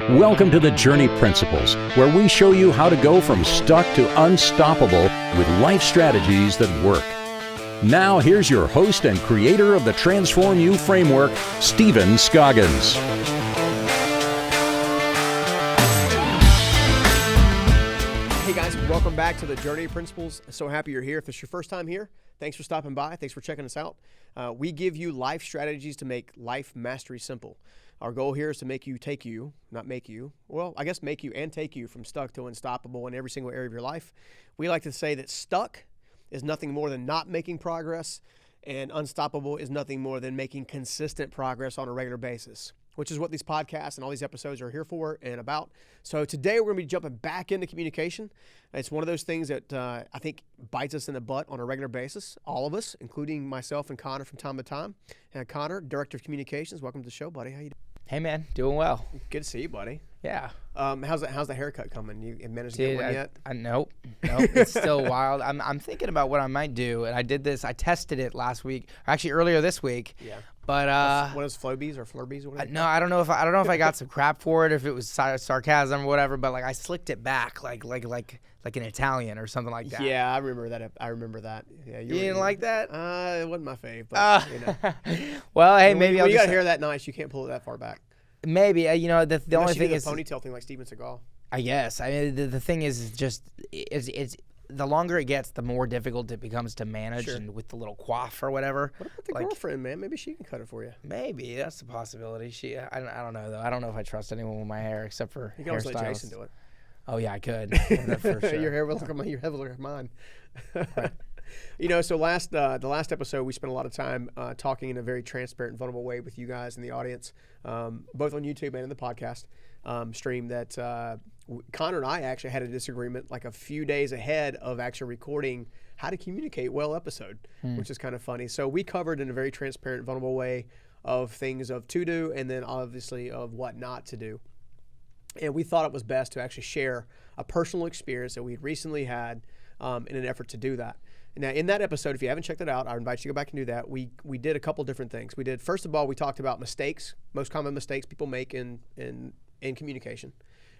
Welcome to the Journey Principles, where we show you how to go from stuck to unstoppable with life strategies that work. Now, here's your host and creator of the Transform You framework, Stephen Scoggins. Hey guys, welcome back to the Journey Principles. So happy you're here. If it's your first time here, thanks for stopping by. Thanks for checking us out. We give you life strategies to make life mastery simple. Our goal here is to make you take you, not make you. Well, I guess make you and take you from stuck to unstoppable in every single area of your life. We like to say that stuck is nothing more than not making progress, and unstoppable is nothing more than making consistent progress on a regular basis, which is what these podcasts and all these episodes are here for and about. So today we're going to be jumping back into communication. It's one of those things that I think bites us in the butt on a regular basis, all of us, including myself and Connor from time to time. And Connor, Director of Communications, welcome to the show, buddy. How you doing? Hey man, doing well. Good to see you, buddy. Yeah. How's the haircut coming? You managed to get one yet? Nope. It's still wild. I'm thinking about what I might do, and I tested it last week, actually earlier this week. Yeah. But what is Flowbees or Flurbees or whatever? No, I don't know if I got some crap for it, if it was sarcasm or whatever. But like I slicked it back like an Italian or something like that. Yeah, I remember that. Yeah, you didn't like that? It wasn't my fave, but you know. Well, hey, maybe when you got hair that nice, you can't pull it that far back. Maybe the only thing is ponytail thing like Steven Seagal. I guess. I mean, the thing is just it's the longer it gets, the more difficult it becomes to manage, and with the little coif or whatever. What about the girlfriend, man? Maybe she can cut it for you. Maybe that's a possibility. I don't know though. I don't know if I trust anyone with my hair except for hairstylists. You can also let Jason do it. Oh yeah, I could. That's for sure. Your hair will look like mine. Right. You know, so the last episode, we spent a lot of time talking in a very transparent and vulnerable way with you guys in the audience, both on YouTube and in the podcast stream, that Connor and I actually had a disagreement like a few days ahead of actually recording how to communicate well episode, which is kind of funny. So we covered in a very transparent, vulnerable way of things of to do and then obviously of what not to do. And we thought it was best to actually share a personal experience that we had recently had in an effort to do that. Now, in that episode, if you haven't checked it out, I invite you to go back and do that. We did a couple different things. First of all, we talked about mistakes, most common mistakes people make in communication.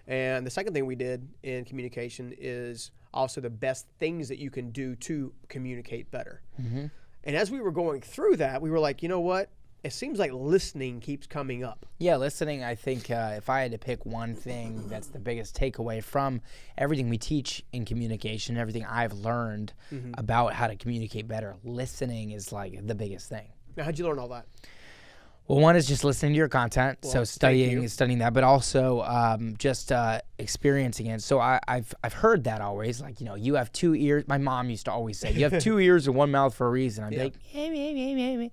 And the second thing we did in communication is also the best things that you can do to communicate better. Mm-hmm. And as we were going through that, we were like, you know what? It seems like listening keeps coming up. Yeah, listening, I think if I had to pick one thing that's the biggest takeaway from everything we teach in communication, everything I've learned about how to communicate better, listening is like the biggest thing. Now, how'd you learn all that? Well, one is just listening to your content, so studying that, but also just experiencing it. So I've heard that always, like, you know, you have two ears. My mom used to always say, you have two ears and one mouth for a reason. I'd be like, me.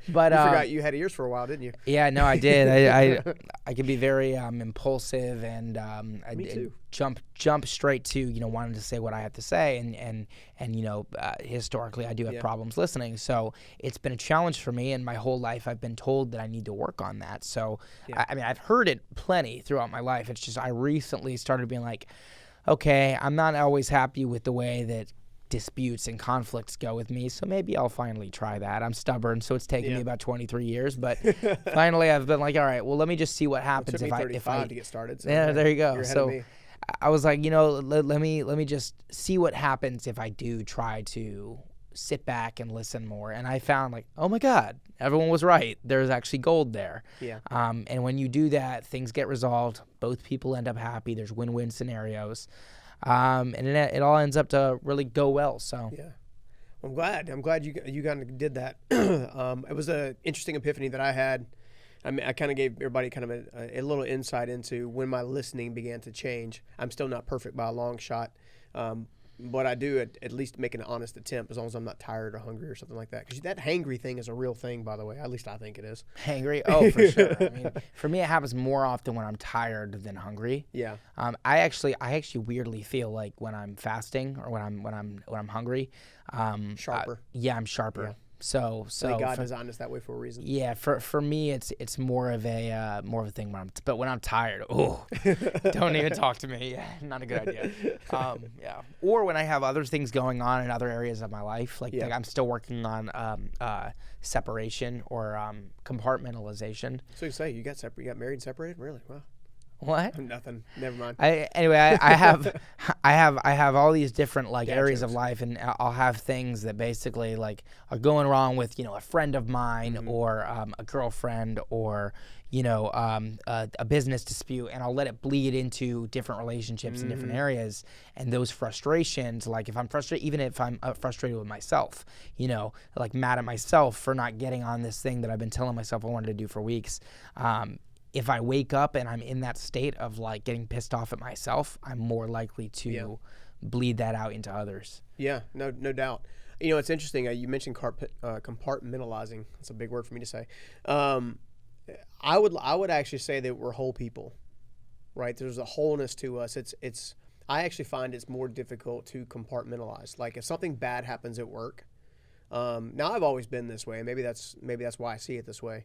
But you forgot you had ears for a while, didn't you? Yeah, no, I did. I could be very impulsive, and Me too. Jump straight to, you know, wanting to say what I have to say, and you know, historically I do have problems listening, so it's been a challenge for me, and my whole life I've been told that I need to work on that. So I mean, I've heard it plenty throughout my life. It's just I recently started being like, okay, I'm not always happy with the way that disputes and conflicts go with me, so maybe I'll finally try that. I'm stubborn, so it's taken me about 23 years, but finally I've been like, all right, well, let me just see what happens. It took me 35 to get started. So yeah, there you go. You're ahead so of me. I was like, you know, let me just see what happens if I do try to sit back and listen more. And I found, like, oh my God, everyone was right. There's actually gold there. Yeah. And when you do that, things get resolved. Both people end up happy. There's win-win scenarios. And it all ends up to really go well. So yeah, I'm glad you kind of did that. It was an interesting epiphany that I had. I mean, I kind of gave everybody kind of a little insight into when my listening began to change. I'm still not perfect by a long shot, but I do at least make an honest attempt, as long as I'm not tired or hungry or something like that. Because that hangry thing is a real thing, by the way. At least I think it is. Hangry? Oh, for sure. I mean, for me, it happens more often when I'm tired than hungry. Yeah. I actually weirdly feel like when I'm fasting or when I'm hungry. Sharper. Yeah, I'm sharper. Yeah. So I think God designed us that way for a reason. Yeah, for me, it's more of a thing when I'm tired. Oh, don't even talk to me. Yeah, not a good idea. Yeah, or when I have other things going on in other areas of my life, like I'm still working on separation or compartmentalization. So you say you got married and separated? Really? Wow. What? Nothing. Never mind. I have all these different areas of life, and I'll have things that basically are going wrong with a friend of mine or a girlfriend or a business dispute, and I'll let it bleed into different relationships in different areas. And those frustrations, if I'm frustrated, even if I'm frustrated with myself, mad at myself for not getting on this thing that I've been telling myself I wanted to do for weeks. If I wake up and I'm in that state of getting pissed off at myself, I'm more likely to bleed that out into others. Yeah, no doubt. It's interesting. You mentioned compartmentalizing. That's a big word for me to say. I would actually say that we're whole people, right? There's a wholeness to us. I actually find it's more difficult to compartmentalize. Like if something bad happens at work, now I've always been this way. Maybe that's why I see it this way.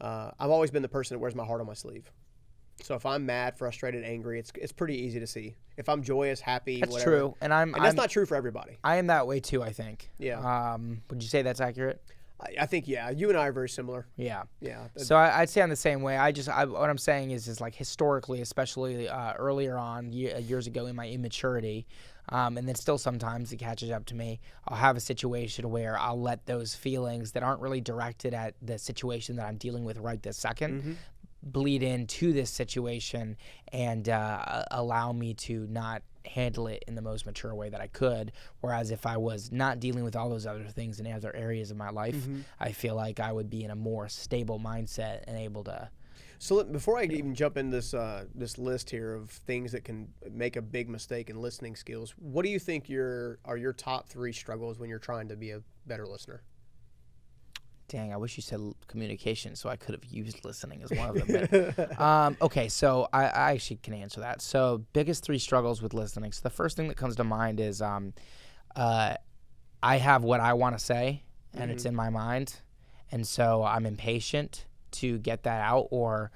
I've always been the person that wears my heart on my sleeve. So if I'm mad, frustrated, angry, it's pretty easy to see. If I'm joyous, happy, that's whatever. true, and that's not true for everybody. I am that way too, I think. Yeah. Would you say that's accurate? I think you and I are very similar. Yeah. Yeah. So I'd say I'm the same way. What I'm saying is historically, especially earlier on years ago in my immaturity, and then still sometimes it catches up to me. I'll have a situation where I'll let those feelings that aren't really directed at the situation that I'm dealing with right this second bleed into this situation and allow me to not handle it in the most mature way that I could. Whereas if I was not dealing with all those other things in other areas of my life, I feel like I would be in a more stable mindset and able to. So before I even jump in this list here of things that can make a big mistake in listening skills, what do you think are your top 3 struggles when you're trying to be a better listener? Dang, I wish you said communication so I could have used listening as one of them. But, okay, so I actually can answer that. So biggest 3 struggles with listening. So the first thing that comes to mind is I have what I want to say, and it's in my mind. And so I'm impatient to get that out, or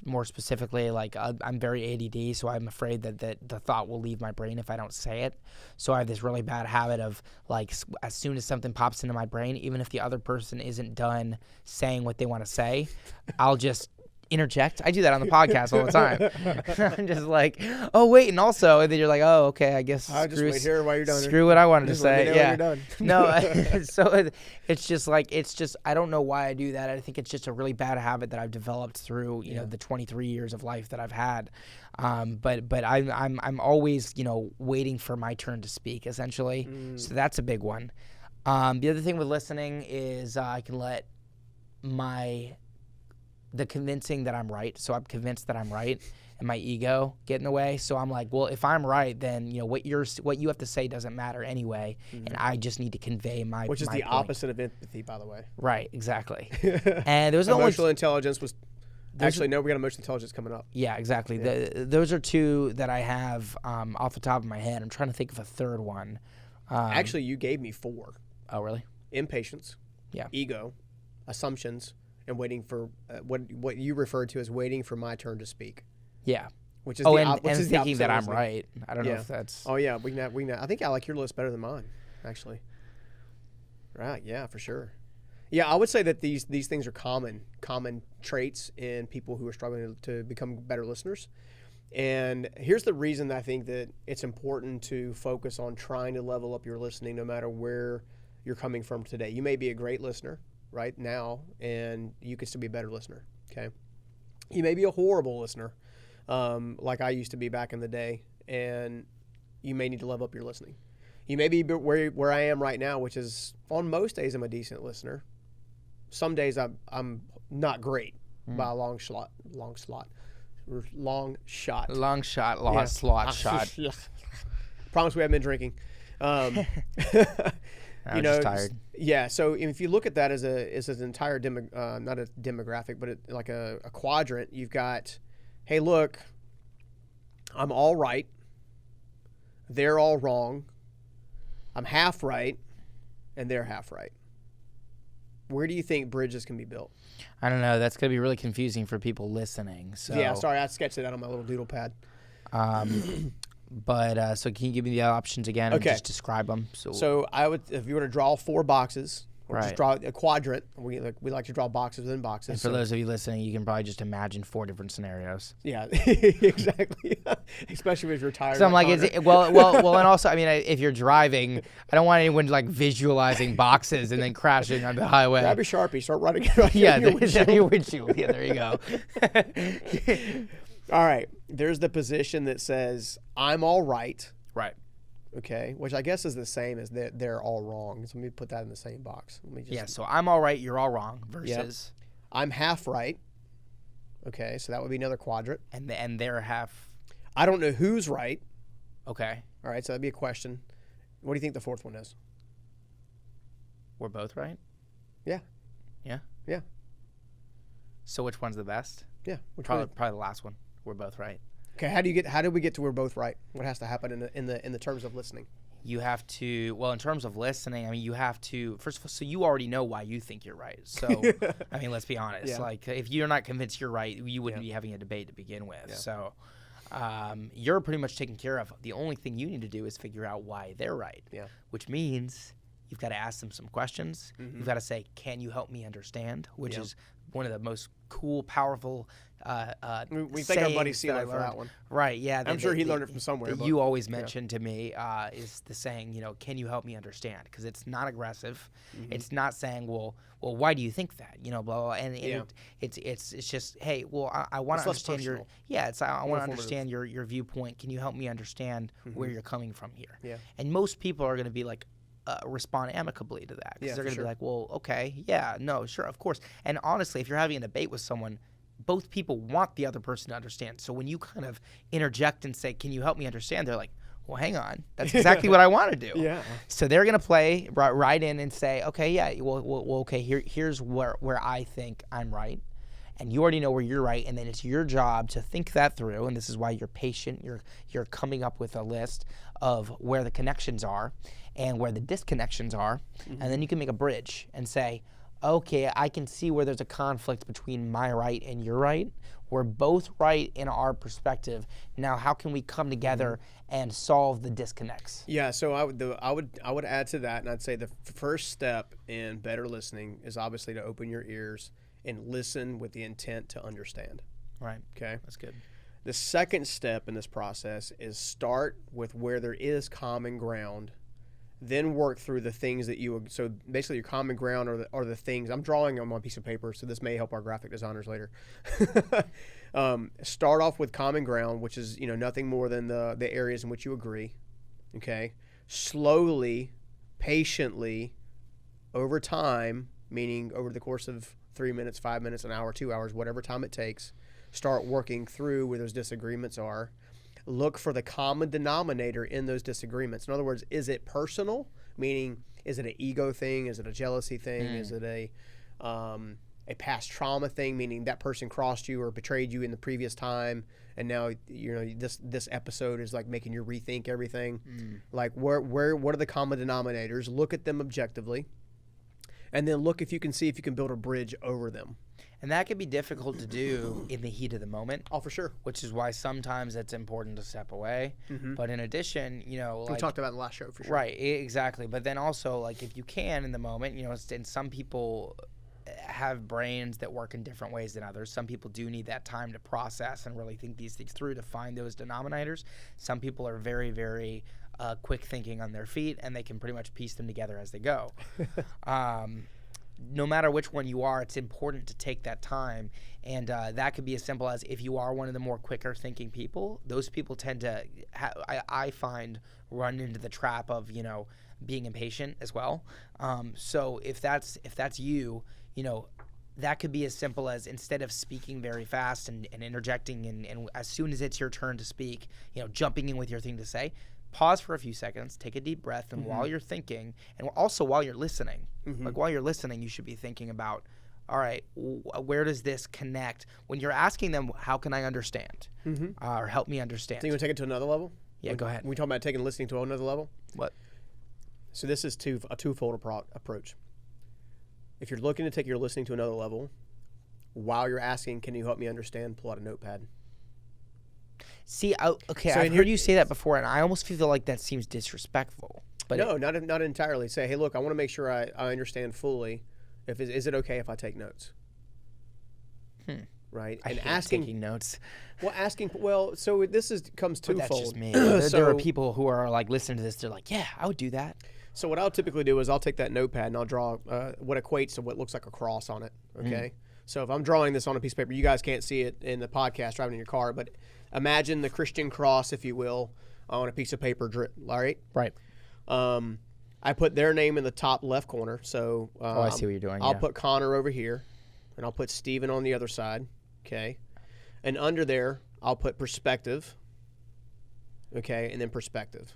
more specifically, I'm very ADD, so I'm afraid that the thought will leave my brain if I don't say it. So I have this really bad habit of as soon as something pops into my brain, even if the other person isn't done saying what they want to say, I'll just interject. I do that on the podcast all the time. I'm just oh wait, and also, and then you're oh okay, I guess I'll just wait here while you're done. Screw what I wanted to say. Let me know when you're done. No, so it's just I don't know why I do that. I think it's just a really bad habit that I've developed through the 23 years of life that I've had. But I'm always waiting for my turn to speak essentially. So that's a big one. The other thing with listening is I can let the convincing that I'm right. So I'm convinced that I'm right, and my ego get in the way. So I'm well, if I'm right, then what you have to say doesn't matter anyway, and I just need to convey my which is my the point. Opposite of empathy, by the way. Right, exactly. And there was emotional intelligence was actually no. We got emotional intelligence coming up. Yeah, exactly. Yeah. Those are 2 that I have off the top of my head. I'm trying to think of a third one. Actually, you gave me 4. Oh, really? Impatience. Yeah. Ego, assumptions. And waiting for what you referred to as waiting for my turn to speak. Yeah. Which is and thinking that I'm right. I don't know if that's. Oh yeah, we can. I think I like your list better than mine, actually. Right. Yeah, for sure. Yeah, I would say that these things are common traits in people who are struggling to become better listeners. And here's the reason I think that it's important to focus on trying to level up your listening, no matter where you're coming from today. You may be a great listener right now, and you can still be a better listener, okay? You may be a horrible listener, like I used to be back in the day, and you may need to level up your listening. You may be where I am right now, which is on most days I'm a decent listener. Some days I'm not great by a long shot. Promise we haven't been drinking. I'm just tired. Yeah, so if you look at that as an entire not a demographic, but like a quadrant, you've got, hey, look, I'm all right, they're all wrong, I'm half right, and they're half right. where do you think bridges can be built? I don't know. That's going to be really confusing for people listening. So yeah, sorry, I sketched it out on my little doodle pad. But so can you give me the options again and just describe them? So I would, if you were to draw 4 boxes, or just draw a quadrant. We like to draw boxes within boxes. And for those of you listening, you can probably just imagine 4 different scenarios. Yeah, exactly. Especially if you're tired. So I'm like, well, and also, I mean, if you're driving, I don't want anyone like visualizing boxes and then crashing on the highway. Grab your Sharpie, start writing. Your windshield. Yeah, there you go. All right. There's the position that says I'm all right. Right. Okay, which I guess is the same as they're all wrong. So let me put that in the same box. So I'm all right, you're all wrong versus I'm half right. Okay, so that would be another quadrant. And they're half. I don't know who's right. Okay. All right, so that'd be a question. What do you think the 4th one is? We're both right? Yeah. Yeah? Yeah. So which one's the best? Yeah. Probably the last one. We're both right. Okay, how do we get to we're both right? What has to happen in the terms of listening? You have to, well, in terms of listening, I mean, you have to, first of all, so you already know why you think you're right. So, I mean, let's be honest. Yeah. Like, if you're not convinced you're right, you wouldn't be having a debate to begin with. Yeah. So, you're pretty much taken care of. The only thing you need to do is figure out why they're right. Yeah. Which means you've got to ask them some questions. Mm-hmm. You've got to say, can you help me understand? Which is one of the most cool, powerful we thank our buddy CeeLo for that one. Right, yeah. I'm sure he learned it from somewhere. You always mentioned to me is the saying, can you help me understand? Because it's not aggressive. Mm-hmm. It's not saying, well, why do you think that? Blah, blah. And it's just, hey, well, I want to understand your, I want to understand your viewpoint. Can you help me understand where you're coming from here? Yeah. And most people are going to be like, respond amicably to that. Because they're going to be like, well, okay, yeah, no, sure, of course. And honestly, if you're having a debate with someone, both people want the other person to understand. So when you kind of interject and say, can you help me understand? They're like, well, hang on. That's exactly what I want to do. Yeah. So they're going to play right in and say, okay, yeah, well okay, here's where I think I'm right. And you already know where you're right, and then it's your job to think that through, and this is why you're patient. You're coming up with a list of where the connections are and where the disconnections are, and then you can make a bridge and say, okay, I can see where there's a conflict between my right and your right. We're both right in our perspective. Now, how can we come together and solve the disconnects? Yeah, so I would add to that, and I'd say the first step in better listening is obviously to open your ears and listen with the intent to understand. Right. Okay. That's good. The second step in this process is start with where there is common ground, then work through the things that so basically your common ground are the things. I'm drawing them on a piece of paper, so this may help our graphic designers later. Start off with common ground, which is, nothing more than the areas in which you agree. Okay. Slowly, patiently, over time, meaning over the course of 3 minutes, 5 minutes, an hour, 2 hours, whatever time it takes, start working through where those disagreements are. Look for the common denominator in those disagreements. In other words, is it personal? Meaning, is it an ego thing? Is it a jealousy thing? Is it a past trauma thing? Meaning that person crossed you or betrayed you in the previous time, and now this episode is like making you rethink everything. Like what are the common denominators? Look at them objectively, and then look if you can build a bridge over them. And that can be difficult to do in the heat of the moment. Oh, for sure. Which is why sometimes it's important to step away. But in addition, we talked about in the last show, for sure. Right, exactly. But then also, like, if you can in the moment, and some people have brains that work in different ways than others. Some people do need that time to process and really think these things through to find those denominators. Some people are very, very quick thinking on their feet, and they can pretty much piece them together as they go. No matter which one you are, it's important to take that time. And that could be as simple as if you are one of the more quicker thinking people, those people tend to, I find, run into the trap of, being impatient as well. So if that's you, that could be as simple as instead of speaking very fast and interjecting and as soon as it's your turn to speak, jumping in with your thing to say, pause for a few seconds, take a deep breath, and while you're thinking, and also while you're listening, like while you're listening, you should be thinking about, all right, where does this connect? When you're asking them, how can I understand? Or help me understand. So you want to take it to another level? Yeah, go ahead. We talking about taking listening to another level? What? So this is a twofold approach. if you're looking to take your listening to another level, while you're asking, can you help me understand, pull out a notepad. See, I've heard you say that before, and I almost feel like that seems disrespectful. But no, not entirely. Say, hey, look, I want to make sure I understand fully. Is it okay if I take notes? Right? I hate taking notes. Well, so this comes twofold. But that's just me. There are people who are like listening to this. They're like, yeah, I would do that. So what I'll typically do is I'll take that notepad and I'll draw what equates to what looks like a cross on it. Okay. So if I'm drawing this on a piece of paper, you guys can't see it in the podcast driving in your car, but imagine the Christian cross, if you will, on a piece of paper. All right. Right. I put their name in the top left corner. So I see what you're doing. I'll put Connor over here, and I'll put Steven on the other side. Okay. And under there, I'll put perspective. Okay. And then perspective.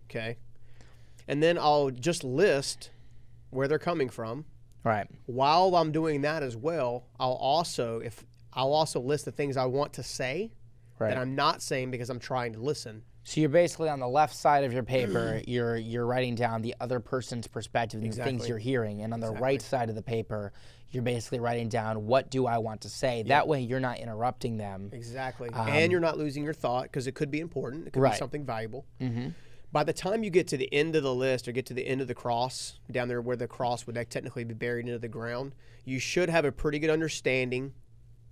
Okay. And then I'll just list where they're coming from. Right. While I'm doing that as well, I'll also list the things I want to say that I'm not saying because I'm trying to listen. So you're basically on the left side of your paper, you're writing down the other person's perspective and the things you're hearing, and on the right side of the paper, you're basically writing down what do I want to say. Yep. That way you're not interrupting them. Exactly. And you're not losing your thought because it could be important. It could be something valuable. Mm-hmm. By the time you get to the end of the list or get to the end of the cross, down there where the cross would technically be buried into the ground, you should have a pretty good understanding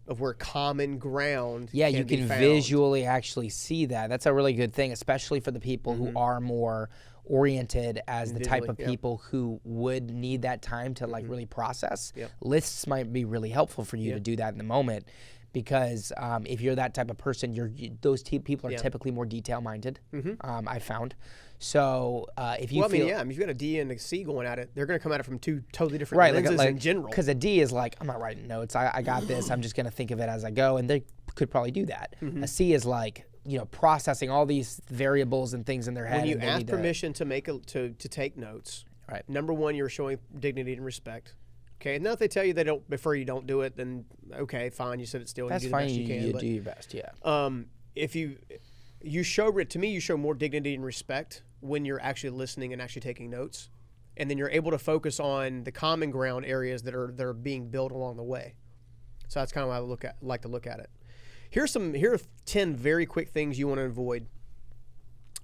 of where common ground can you can visually actually see that. That's a really good thing, especially for the people who are more oriented as the type of people who would need that time to like really process. Yep. Lists might be really helpful for you to do that in the moment. Because if you're that type of person, those people are typically more detail-minded. I found. So if you if you've got a D and a C going at it, they're going to come at it from two totally different lenses in general. Because a D is like, I'm not writing notes. I got this. I'm just going to think of it as I go, and they could probably do that. A C is like, processing all these variables and things in their head. When you ask permission to take notes, right? Number one, you're showing dignity and respect. Okay, now if they tell you they don't prefer you don't do it, then okay, fine. You said it still. That's you do fine. The best you can. You do your best, yeah. If you show more dignity and respect when you're actually listening and actually taking notes, and then you're able to focus on the common ground areas that are being built along the way. So that's kind of how I like to look at it. Here are 10 very quick things you want to avoid.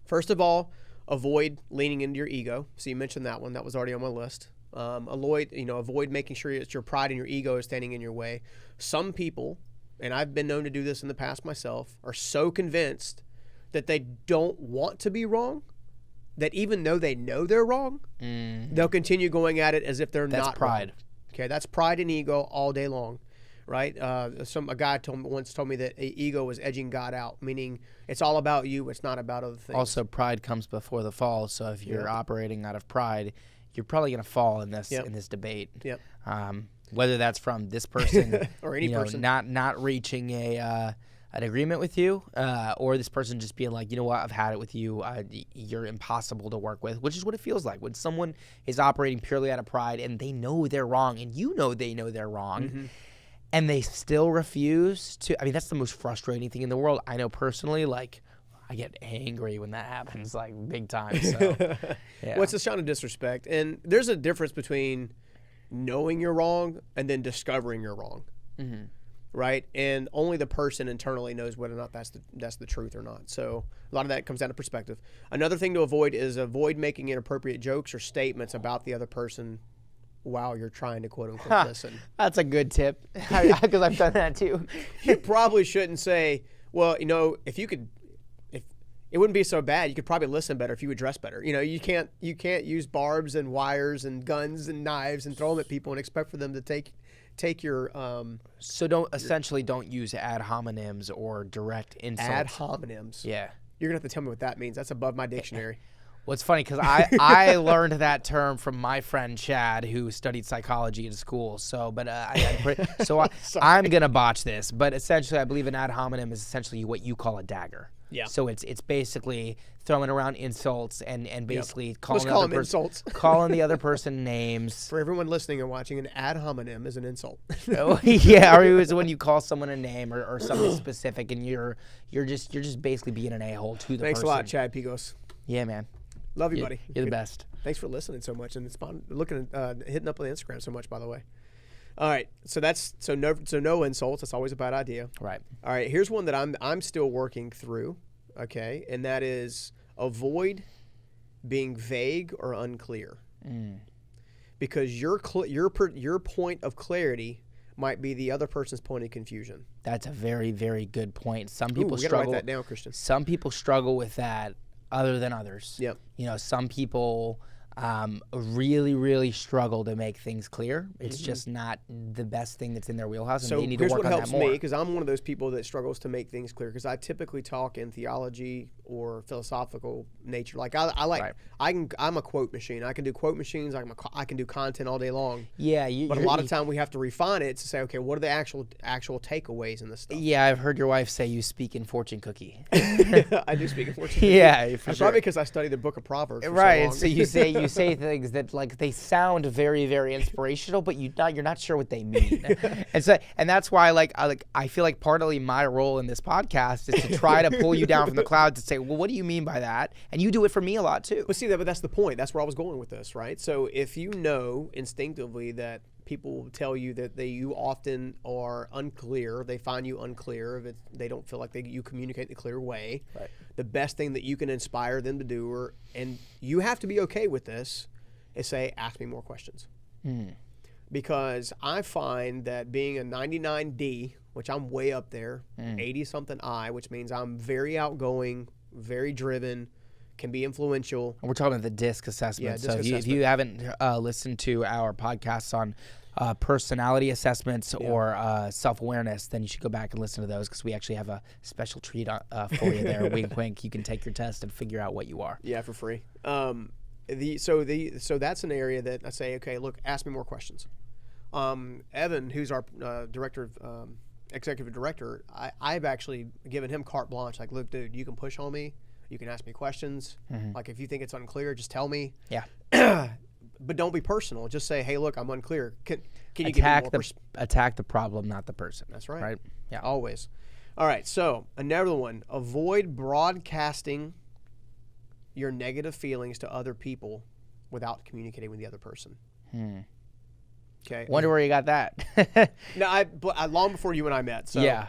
First of all, avoid leaning into your ego. So you mentioned that one. That was already on my list. Avoid making sure that your pride and your ego is standing in your way. Some people, and I've been known to do this in the past myself, are so convinced that they don't want to be wrong, that even though they know they're wrong, they'll continue going at it as if they're not wrong. That's pride. Okay, that's pride and ego all day long, right? A guy once told me that ego was edging God out, meaning it's all about you, it's not about other things. Also, pride comes before the fall, so if you're operating out of pride, you're probably going to fall in this debate. Yep. Whether that's from this person or any person not reaching an agreement with you, or this person just being like, you know what, I've had it with you. You're impossible to work with, which is what it feels like when someone is operating purely out of pride and they know they're wrong, and you know they know they're wrong, and they still refuse to. I mean, that's the most frustrating thing in the world. I know personally, like, I get angry when that happens, like, big time. So, Well, it's a sign of disrespect. And there's a difference between knowing you're wrong and then discovering you're wrong, right? And only the person internally knows whether or not that's the truth or not. So a lot of that comes down to perspective. Another thing to avoid is making inappropriate jokes or statements about the other person while you're trying to quote-unquote listen. That's a good tip, because I've done that too. You probably shouldn't say, well, if you could... It wouldn't be so bad. You could probably listen better if you would dress better. You can't use barbs and wires and guns and knives and throw them at people and expect for them to take your. So don't use ad hominems or direct insults. Ad hominems. Yeah. You're gonna have to tell me what that means. That's above my dictionary. Well, it's funny because I learned that term from my friend Chad, who studied psychology in school. So, but I'm gonna botch this. But essentially, I believe an ad hominem is essentially what you call a dagger. Yeah. So it's basically throwing around insults and basically calling the other person names. For everyone listening and watching, an ad hominem is an insult. Yeah, or it was when you call someone a name or something specific, and you're just basically being an a-hole to the person. Thanks a lot, Chad Pigos. Yeah, man. Love you, buddy. You're the best. Thanks for listening so much and hitting up on Instagram so much, by the way. All right, so no insults. That's always a bad idea. Right. All right, here's one that I'm still working through. Okay, and that is avoid being vague or unclear, because your point of clarity might be the other person's point of confusion. That's a very, very good point. Some people we struggle. Write that down, Christian. Some people struggle with that other than others. Yep. Some people really, really struggle to make things clear. It's just not the best thing that's in their wheelhouse, and they need to work on that more. Here's what helps me, because I'm one of those people that struggles to make things clear, because I typically talk in theology or philosophical nature. Like I'm a quote machine. I can do quote machines. I can do content all day long. Yeah, but a lot of time we have to refine it to say, okay, what are the actual takeaways in this stuff? Yeah, I've heard your wife say you speak in fortune cookie. I do speak in fortune cookie. Yeah, for sure. Probably because I studied the book of Proverbs. Right, so so you say things that like they sound very, very inspirational, but you're not sure what they mean. and that's why I feel like partly my role in this podcast is to try to pull you down from the clouds and say, well, what do you mean by that? And you do it for me a lot too. But that's the point. That's where I was going with this, right? So if you know instinctively that people tell you that you often are unclear, they find you unclear, if they don't feel like you communicate in a clear way. Right. The best thing that you can inspire them to do, and you have to be okay with this, is say, ask me more questions. Because I find that being a 99D, which I'm way up there, 80-something I, which means I'm very outgoing, very driven, can be influential. And we're talking about the DISC assessment. Yeah, if you haven't listened to our podcasts on personality assessments or self-awareness, then you should go back and listen to those, because we actually have a special treat for you there. Wink, wink. You can take your test and figure out what you are. Yeah, for free. So that's an area that I say, okay, look, ask me more questions. Evan, who's our executive director, I've actually given him carte blanche. Like, look, dude, you can push on me. You can ask me questions. Like, if you think it's unclear, just tell me. Yeah. But don't be personal. Just say, hey, look, I'm unclear. Can you attack the problem, not the person? That's right. Right? Yeah. Always. All right. So another one: avoid broadcasting your negative feelings to other people without communicating with the other person. Okay. Wonder where you got that. No, I long before you and I met. So yeah.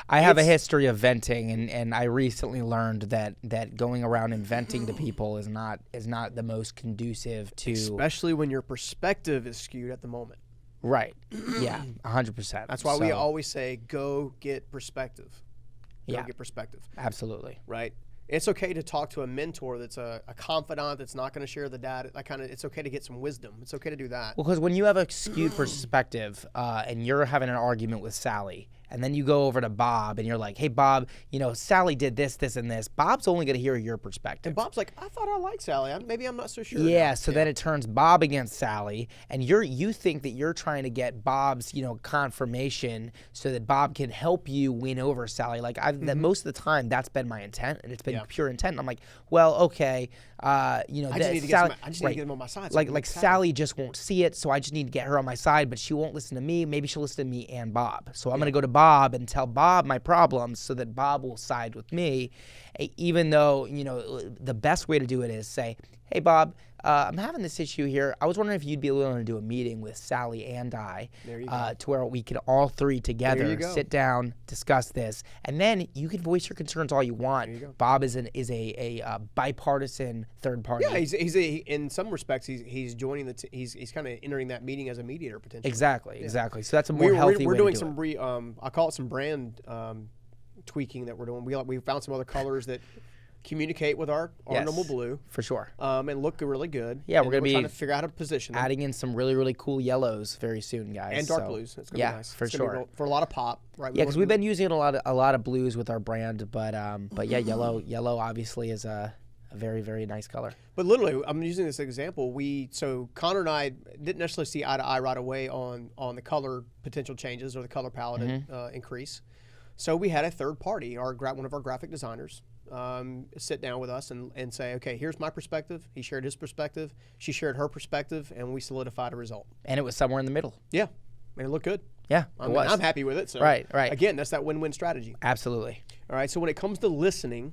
I have a history of venting, and I recently learned that going around and venting to people is not the most conducive to, especially when your perspective is skewed at the moment. Right. Yeah. 100%. That's why we always say, go get perspective. Go get perspective. Absolutely. Right. It's okay to talk to a mentor that's a confidant that's not going to share the data. It's okay to get some wisdom. It's okay to do that. Well, because when you have a skewed perspective and you're having an argument with Sally, and then you go over to Bob and you're like, hey, Bob, Sally did this, this, and this. Bob's only going to hear your perspective. And Bob's like, I thought I liked Sally. Maybe I'm not so sure. Yeah, so then it turns Bob against Sally, and you think that you're trying to get Bob's, confirmation so that Bob can help you win over Sally. Like, most of the time, that's been my intent, and it's been pure intent. And I'm like, well, okay, I just need to get him on my side. Like Sally just won't see it, so I just need to get her on my side, but she won't listen to me. Maybe she'll listen to me and Bob. So I'm going to go to Bob and tell Bob my problems so that Bob will side with me, even though, the best way to do it is say, hey, Bob, I'm having this issue here. I was wondering if you'd be willing to do a meeting with Sally and I to where we could all three together sit down, discuss this, and then you can voice your concerns all you want. Bob is a bipartisan third party. Yeah, he's in some respects he's joining he's kind of entering that meeting as a mediator potentially. Exactly. So that's a more healthy way to do it. We're doing some I call it some brand tweaking that we're doing. We found some other colors that communicate with our normal blue for sure, and look really good. Yeah, we're trying to figure out how to position them. Adding in some really, really cool yellows very soon, guys, and dark blues. It's gonna be nice. For sure, for a lot of pop, right? Yeah, because we've been using a lot of blues with our brand, but yeah, yellow obviously is a very, very nice color. But literally, I'm using this example. So Connor and I didn't necessarily see eye to eye right away on the color potential changes or the color palette increase. So we had a third party, one of our graphic designers, sit down with us and say, okay, here's my perspective. He shared his perspective. She shared her perspective, and we solidified a result. And it was somewhere in the middle. Yeah, and it looked good. Yeah, I'm happy with it. So right. Again, that's that win-win strategy. Absolutely. All right, so when it comes to listening,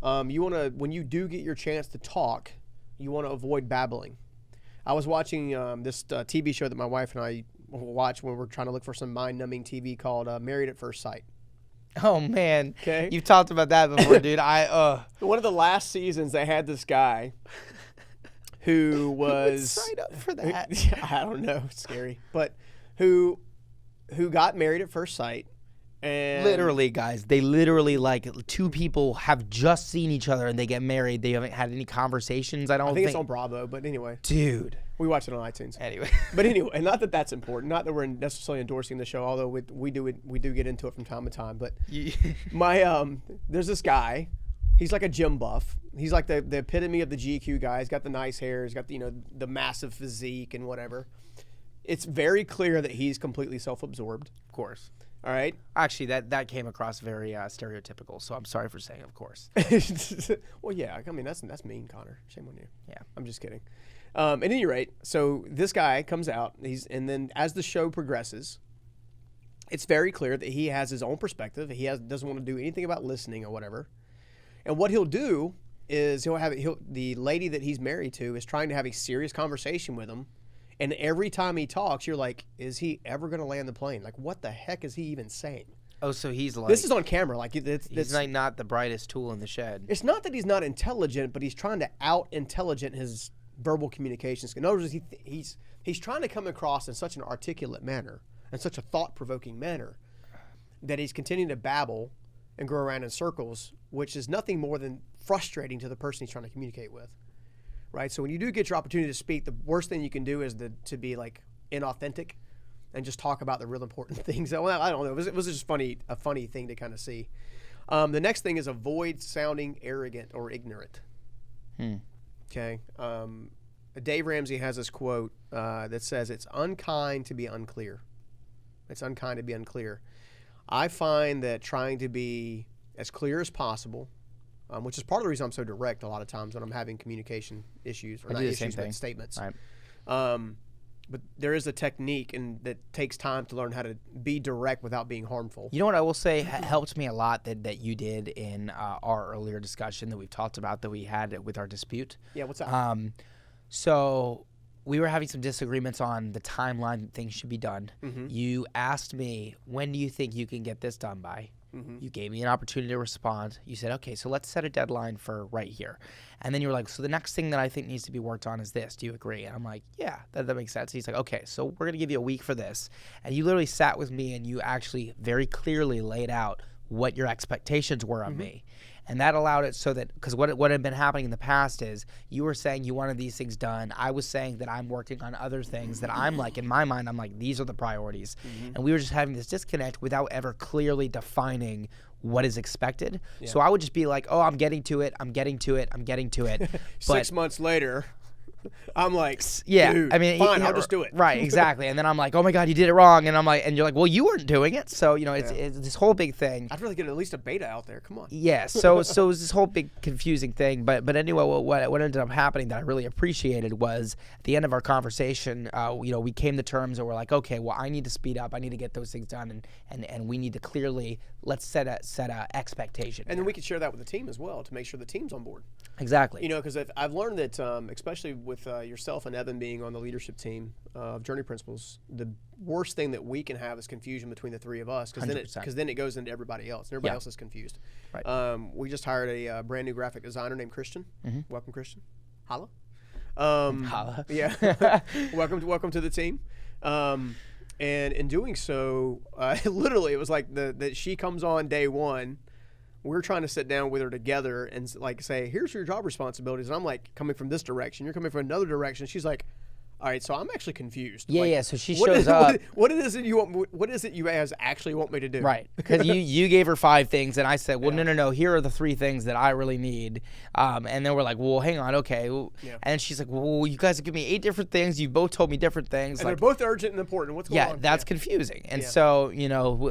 You want to, when you do get your chance to talk, you want to avoid babbling. I was watching this TV show that my wife and I watch when we're trying to look for some mind-numbing TV called Married at First Sight. Oh man, Okay. You've talked about that before, dude. One of the last seasons, they had this guy who was sign up for that. I don't know, it's scary, but who got married at first sight, and Literally, guys, they literally like two people have just seen each other and they get married. They haven't had any conversations. I I think it's on Bravo, but anyway, dude. we watched it on iTunes. Anyway, But anyway, and not that that's important. Not that we're necessarily endorsing the show, although we do get into it from time to time. But there's this guy. He's like a gym buff. He's like the epitome of the GQ guy. He's got the nice hair. He's got the massive physique and whatever. It's very clear that he's completely self-absorbed. of course. All right. Actually, that came across very stereotypical. So I'm sorry for saying, of course. Well, yeah. I mean, that's mean, Connor. Shame on you. Yeah. I'm just kidding. At any rate, so this guy comes out. And then as the show progresses, it's very clear that he has his own perspective. He doesn't want to do anything about listening or whatever. And what he'll do is the lady that he's married to is trying to have a serious conversation with him. And every time he talks, you're like, is he ever going to land the plane? Like, what the heck is he even saying? Oh, so he's like This is on camera. Like, he's like not the brightest tool in the shed. it's not that he's not intelligent, but he's trying to out-intelligent his verbal communications. In other words, he's trying to come across in such an articulate manner and such a thought-provoking manner that he's continuing to babble and go around in circles, which is nothing more than frustrating to the person he's trying to communicate with. Right? So when you do get your opportunity to speak, the worst thing you can do is to be like inauthentic and just talk about the real important things. Well, I don't know. It was just a funny thing to kind of see. The next thing is avoid sounding arrogant or ignorant. Okay. Dave Ramsey has this quote that says, "It's unkind to be unclear." It's unkind to be unclear. I find that trying to be as clear as possible, which is part of the reason I'm so direct a lot of times when I'm having communication issues, or not issues, but statements. Right. But there is a technique that takes time to learn how to be direct without being harmful. You know what I will say helped me a lot that you did in our earlier discussion that we've talked about that we had with our dispute. Yeah, what's that? So we were having some disagreements on the timeline that things should be done. Mm-hmm. You asked me, when do you think you can get this done by? Mm-hmm. You gave me an opportunity to respond. You said, okay, so let's set a deadline for right here. And then you were like, so the next thing that I think needs to be worked on is this. Do you agree? And I'm like, yeah, that makes sense. He's like, okay, so we're going to give you a week for this. And you literally sat with me and you actually very clearly laid out what your expectations were of me. And that allowed it so that, because what had been happening in the past is you were saying you wanted these things done. I was saying that I'm working on other things that I'm like, in my mind, I'm like, these are the priorities. And we were just having this disconnect without ever clearly defining what is expected. Yeah. So I would just be like, oh, I'm getting to it. But 6 months later, I'm like, yeah, dude, I mean, fine, I'll just do it. Right, exactly. And then I'm like, oh my God, you did it wrong. And I'm like, and you're like, well, you weren't doing it. So, it's this whole big thing. I'd really get at least a beta out there. Come on. Yeah. So it was this whole big confusing thing. But anyway, what ended up happening that I really appreciated was at the end of our conversation, we came to terms and we're like, okay, well, I need to speed up. I need to get those things done. And we need to clearly, let's set a expectation. And then we could share that with the team as well to make sure the team's on board. Exactly. Because I've learned that, especially with yourself and Evan being on the leadership team of Journey Principles, the worst thing that we can have is confusion between the three of us, because then it goes into everybody else, and everybody else is confused. Right. We just hired a brand new graphic designer named Christian. Mm-hmm. Welcome, Christian. Holla. Holla. Yeah. welcome to the team. And in doing so, literally, it was like that she comes on day one. We're trying to sit down with her together and like say, here's your job responsibilities. And I'm like coming from this direction. You're coming from another direction. She's like, all right, so I'm actually confused. Yeah, like, yeah. So she shows up. What is it you want? What is it you guys actually want me to do? Right, because you gave her 5 things, and I said, well, no. Here are the 3 things that I really need. And then we're like, well, hang on, okay. And she's like, well, you guys have given me 8 different things. You both told me different things. And they're both urgent and important. What's going on? Yeah, that's confusing. And so,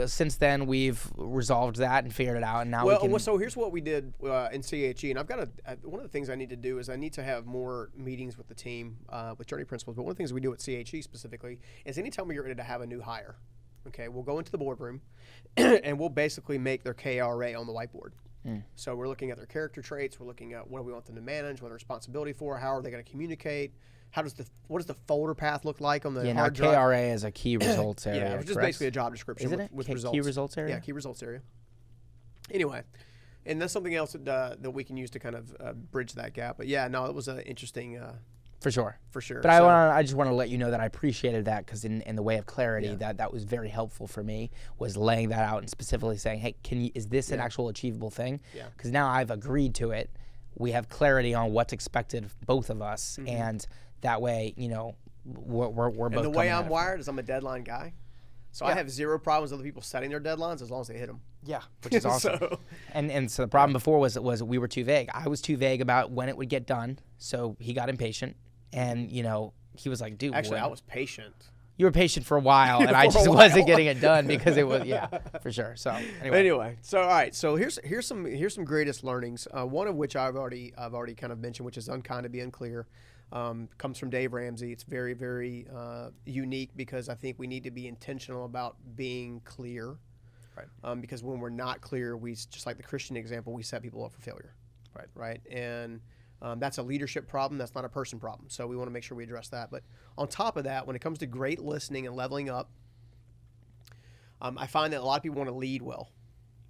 since then we've resolved that and figured it out. And now so here's what we did in CHE. And I've got one of the things I need to do is I need to have more meetings with the team with Journey Principles. But one of the things we do at CHE specifically is anytime we get ready to have a new hire, okay, we'll go into the boardroom and we'll basically make their KRA on the whiteboard. So we're looking at their character traits. We're looking at what do we want them to manage, what responsibility for, how are they going to communicate, what does the folder path look like on the hard drive? KRA is a key results area. Yeah, which is basically a job description. Isn't it? With results. Key results area? Yeah, key results area. Anyway, and that's something else that we can use to kind of bridge that gap. But yeah, no, it was an interesting. For sure. But I just want to let you know that I appreciated that, because in the way of clarity, that was very helpful for me, was laying that out and specifically saying, hey, is this an actual achievable thing? Yeah. Because now I've agreed to it. We have clarity on what's expected of both of us, and that way, we're both. And the way I'm wired is I'm a deadline guy. So I have zero problems with other people setting their deadlines as long as they hit them. Yeah, which is awesome. And so the problem before was we were too vague. I was too vague about when it would get done, so he got impatient. And, he was like, dude. Actually, I was patient. You were patient for a while, and I just wasn't getting it done because it was, for sure. So, anyway. So, all right. So here's some greatest learnings. One of which I've already kind of mentioned, which is unkind to be unclear. Comes from Dave Ramsey. It's very, very unique, because I think we need to be intentional about being clear. Right. Because when we're not clear, we, just like the Christian example, we set people up for failure. Right. Right. And that's a leadership problem. That's not a person problem. So we want to make sure we address that. But on top of that, when it comes to great listening and leveling up, I find that a lot of people want to lead well.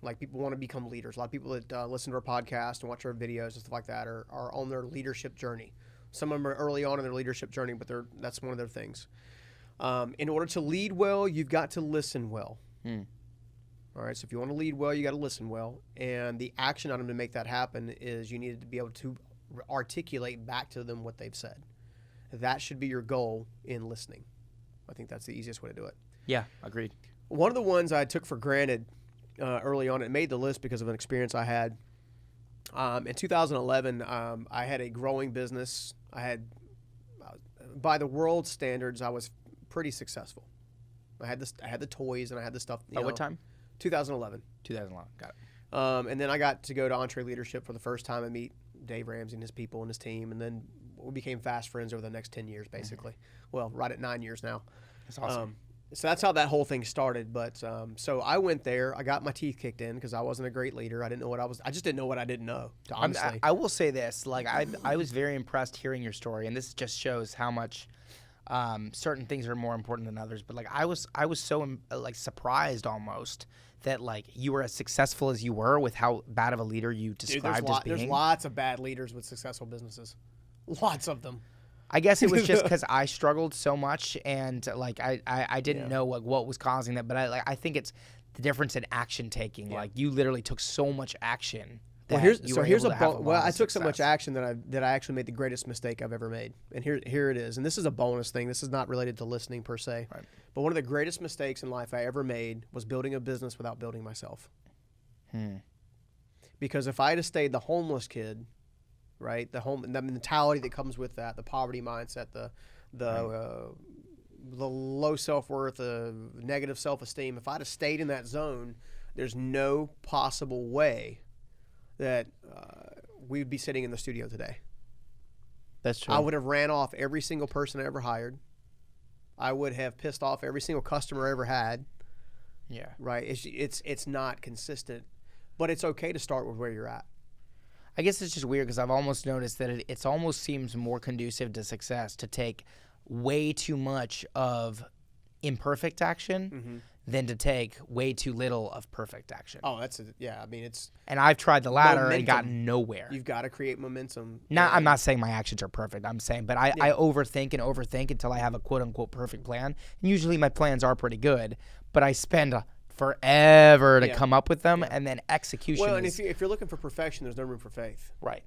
Like, people want to become leaders. A lot of people that listen to our podcast and watch our videos and stuff like that are on their leadership journey. Some of them are early on in their leadership journey, but that's one of their things. In order to lead well, you've got to listen well. All right, so if you want to lead well, you got to listen well. And the action item to make that happen is you need to be able to articulate back to them what they've said. That should be your goal in listening. I think that's the easiest way to do it. Yeah, agreed. One of the ones I took for granted early on, it made the list because of an experience I had. In 2011, I had a growing business. I had, by the world standards, I was pretty successful. I had the toys, and I had the stuff. At what time? 2011. 2011, got it. And then I got to go to Entree Leadership for the first time and meet Dave Ramsey and his people and his team, and then we became fast friends over the next 10 years, basically. Well, right at 9 years now. That's awesome. So that's how that whole thing started. But so I went there. I got my teeth kicked in because I wasn't a great leader. I just didn't know what I didn't know, honestly. I will say this. Like, I was very impressed hearing your story, and this just shows how much certain things are more important than others. But, like, I was so surprised almost that, like, you were as successful as you were with how bad of a leader you described as being. There's lots of bad leaders with successful businesses. Lots of them. I guess it was just because I struggled so much, and like I didn't know what was causing that. But I think it's the difference in action taking. Like, you literally took so much action. I took so much action that I actually made the greatest mistake I've ever made. And here it is. And this is a bonus thing. This is not related to listening per se. Right. But one of the greatest mistakes in life I ever made was building a business without building myself. Because if I had stayed the homeless kid, right, the mentality that comes with that, the poverty mindset, the low self-worth, the negative self-esteem, if I'd have stayed in that zone, there's no possible way that we would be sitting in the studio today. That's true. I would have ran off every single person I ever hired. I would have pissed off every single customer I ever had. Yeah. Right. It's not consistent, but it's okay to start with where you're at. I guess it's just weird because I've almost noticed that it almost seems more conducive to success to take way too much of imperfect action than to take way too little of perfect action. Oh, I mean, it's... And I've tried the latter and gotten nowhere. You've got to create momentum. I'm not saying my actions are perfect. I'm saying, but I overthink until I have a quote-unquote perfect plan. And usually my plans are pretty good, but I spend forever to come up with them, and then execution if you're looking for perfection, there's no room for faith. Right.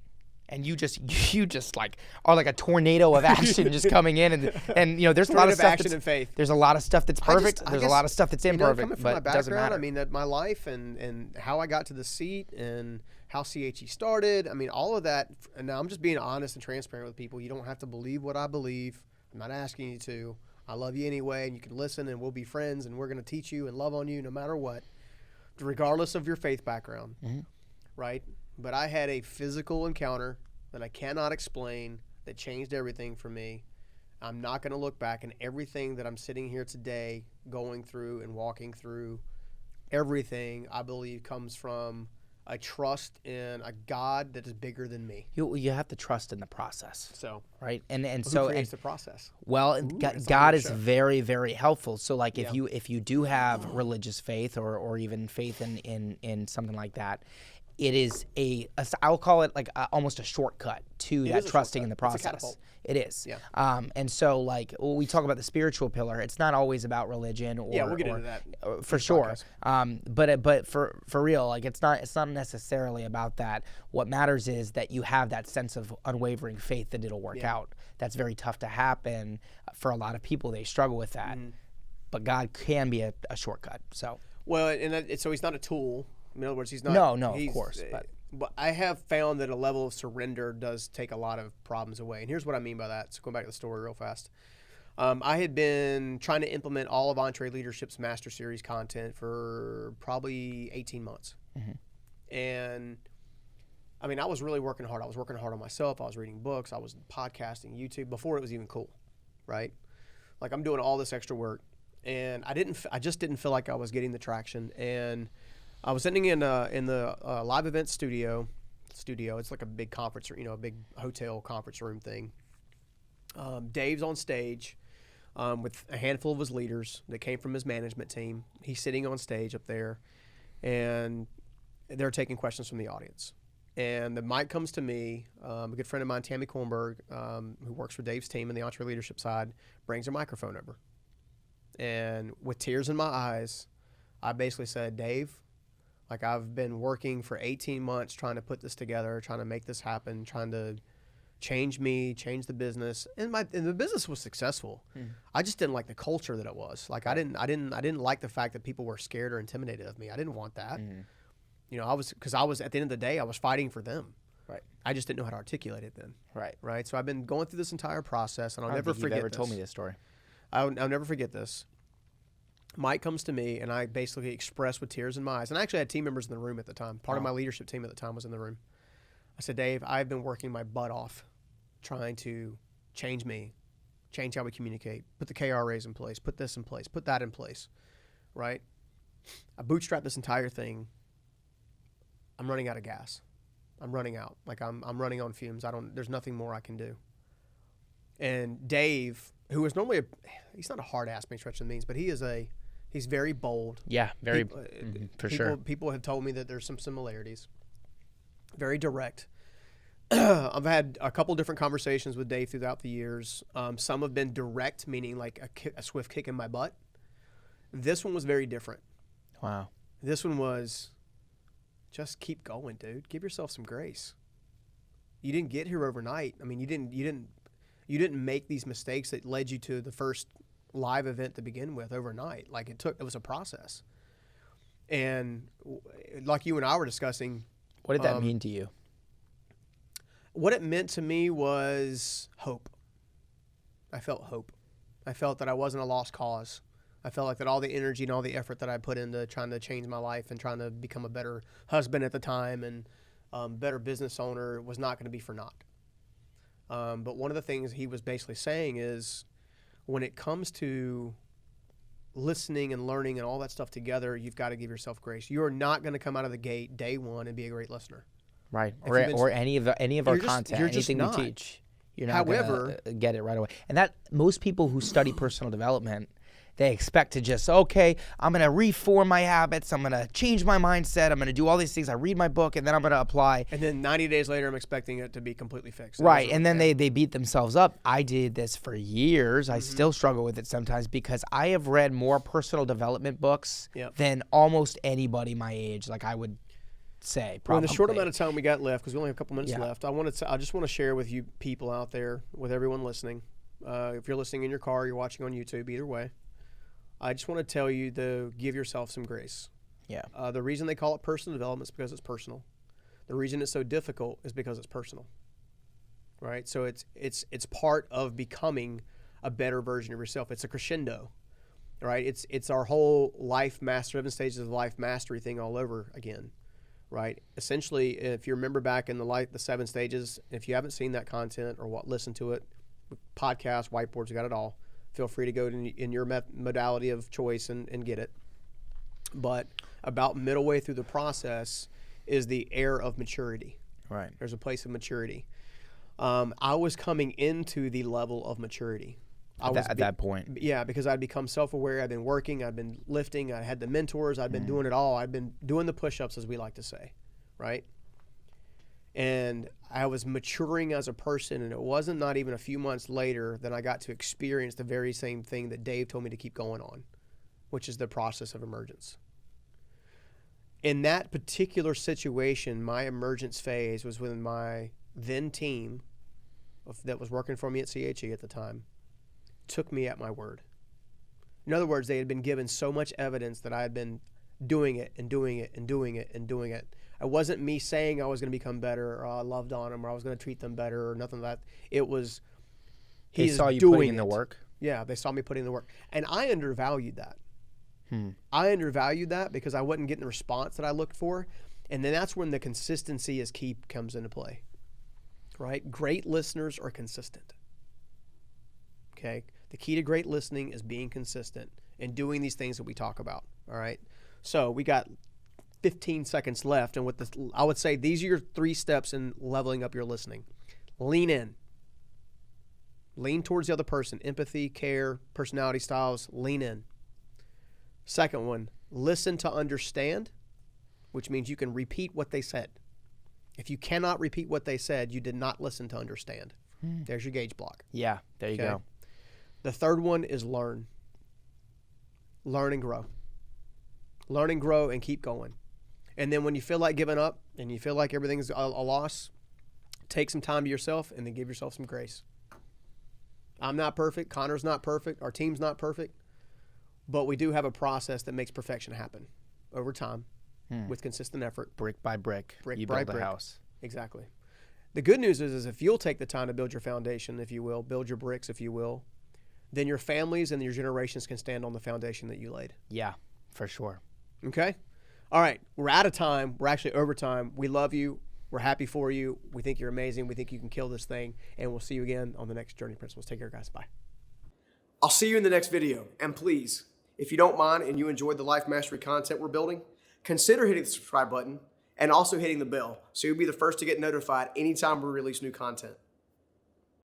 And you just like are like a tornado of action just coming in, and there's a lot of stuff action and faith. There's a lot of stuff that's perfect. There's a lot of stuff that's imperfect, coming from but my it doesn't matter. I mean, that my life and how I got to the seat and how CHE started. I mean, all of that. And now I'm just being honest and transparent with people. You don't have to believe what I believe. I'm not asking you to. I love you anyway, and you can listen, and we'll be friends, and we're going to teach you and love on you no matter what, regardless of your faith background, right? But I had a physical encounter that I cannot explain that changed everything for me. I'm not going to look back, and everything that I'm sitting here today going through and walking through, everything I believe comes from a trust in a God that is bigger than me. You have to trust in the process. So right, and who creates the process? Well, God is very, very helpful. So like Yeah. if you do have religious faith or even faith in something like that, it is I'll call it like almost a shortcut to that trusting in the process. It's a catapult. It is. Yeah. And so like when we talk about the spiritual pillar, it's not always about religion or we'll get into that for sure. But for real, like it's not necessarily about that. What matters is that you have that sense of unwavering faith that it'll work out. That's very tough to happen for a lot of people. They struggle with that. But God can be a shortcut. So well, and so he's not a tool. In other words, he's not. No, of course. But I have found that a level of surrender does take a lot of problems away. And here's what I mean by that. So going back to the story real fast. I had been trying to implement all of EntreLeadership's Master Series content for probably 18 months. And I mean, I was really working hard. I was working hard on myself. I was reading books. I was podcasting, YouTube, before it was even cool, right? Like I'm doing all this extra work. And I just didn't feel like I was getting the traction. And I was sitting in the live event studio. It's like a big conference, a big hotel conference room thing. Dave's on stage with a handful of his leaders that came from his management team. He's sitting on stage up there, and they're taking questions from the audience. And the mic comes to me. A good friend of mine, Tammy Kornberg, who works for Dave's team in the EntreLeadership side, brings a microphone over. And with tears in my eyes, I basically said, Dave, like I've been working for 18 months trying to put this together, trying to make this happen, trying to change me, change the business, and the business was successful. I just didn't like the culture that it was. Like I didn't like the fact that people were scared or intimidated of me. I didn't want that. Because I was at the end of the day, I was fighting for them. Right. I just didn't know how to articulate it then. Right. So I've been going through this entire process, and I'll never forget this. You've ever told me this story. I'll never forget this. Mike comes to me, and I basically express with tears in my eyes. And I actually had team members in the room at the time. Part of my leadership team at the time was in the room. I said, Dave, I've been working my butt off trying to change me, change how we communicate, put the KRAs in place, put this in place, put that in place, right? I bootstrapped this entire thing. I'm running out of gas. I'm running out. Like I'm running on fumes. There's nothing more I can do. And Dave, who is normally he's not a hard ass by any stretch of the means, but he's very bold. Yeah, very sure. People have told me that there's some similarities. Very direct. I've had a couple different conversations with Dave throughout the years. Some have been direct, meaning like a swift kick in my butt. This one was very different. Wow. This one was just keep going, dude. Give yourself some grace. You didn't get here overnight. I mean, you didn't make these mistakes that led you to the first live event to begin with overnight. Like it was a process. And like you and I were discussing. What did that mean to you? What it meant to me was hope. I felt hope. I felt that I wasn't a lost cause. I felt like that all the energy and all the effort that I put into trying to change my life and trying to become a better husband at the time and better business owner was not going to be for naught. But one of the things he was basically saying is when it comes to listening and learning and all that stuff together, you've got to give yourself grace. You are not going to come out of the gate day one and be a great listener. Right. Or any of our content, anything we teach. You're not going to get it right away. And that most people who study personal development, they expect to just, okay, I'm going to reform my habits. I'm going to change my mindset. I'm going to do all these things. I read my book, and then I'm going to apply. And then 90 days later, I'm expecting it to be completely fixed. Right. And then they beat themselves up. I did this for years. I still struggle with it sometimes because I have read more personal development books than almost anybody my age. Like I would say, probably. Well, in the short amount of time we got left, because we only have a couple minutes left, I just want to share with you people out there, with everyone listening. If you're listening in your car, you're watching on YouTube, either way. I just want to tell you to give yourself some grace. Yeah. The reason they call it personal development is because it's personal. The reason it's so difficult is because it's personal. Right? So it's part of becoming a better version of yourself. It's a crescendo. Right? It's our whole life master, 7 stages of life mastery thing all over again. Right? Essentially, if you remember back in the 7 stages, if you haven't seen that content or listen to it, podcasts, whiteboards, you got it all. Feel free to go in your modality of choice and get it. But about midway through the process is the air of maturity. Right. There's a place of maturity. I was coming into the level of maturity. At that point. Yeah, because I'd become self-aware. I'd been working. I'd been lifting. I had the mentors. I'd been doing it all. I'd been doing the push-ups, as we like to say, right? And I was maturing as a person, and it wasn't not even a few months later that I got to experience the very same thing that Dave told me to keep going on, which is the process of emergence. In that particular situation, my emergence phase was when my then team that was working for me at CHE at the time took me at my word. In other words, they had been given so much evidence that I had been doing it and doing it and doing it and doing it. It wasn't me saying I was going to become better, or I loved on them, or I was going to treat them better, or nothing like that. It was they saw you putting in the work. Yeah, they saw me putting in the work, and I undervalued that. I undervalued that because I wasn't getting the response that I looked for, and then that's when the consistency is key comes into play. Right? Great listeners are consistent. Okay? The key to great listening is being consistent and doing these things that we talk about. All right? So we got 15 seconds left, and I would say these are your 3 steps in leveling up your listening. Lean in. Lean towards the other person. Empathy, care, personality styles. Lean in. Second one, listen to understand, which means you can repeat what they said. If you cannot repeat what they said, you did not listen to understand. There's your gauge block. Yeah, there you go. The third one is learn. Learn and grow. Learn and grow and keep going. And then when you feel like giving up and you feel like everything's a loss, take some time to yourself and then give yourself some grace. I'm not perfect. Connor's not perfect. Our team's not perfect. But we do have a process that makes perfection happen over time with consistent effort. Brick by brick, you by build a house. Exactly. The good news is if you'll take the time to build your foundation, if you will, build your bricks, if you will, then your families and your generations can stand on the foundation that you laid. Yeah, for sure. Okay? All right. We're out of time. We're actually over time. We love you. We're happy for you. We think you're amazing. We think you can kill this thing. And we'll see you again on the next Journey Principles. Take care, guys. Bye. I'll see you in the next video. And please, if you don't mind and you enjoyed the life mastery content we're building, consider hitting the subscribe button and also hitting the bell so you'll be the first to get notified anytime we release new content.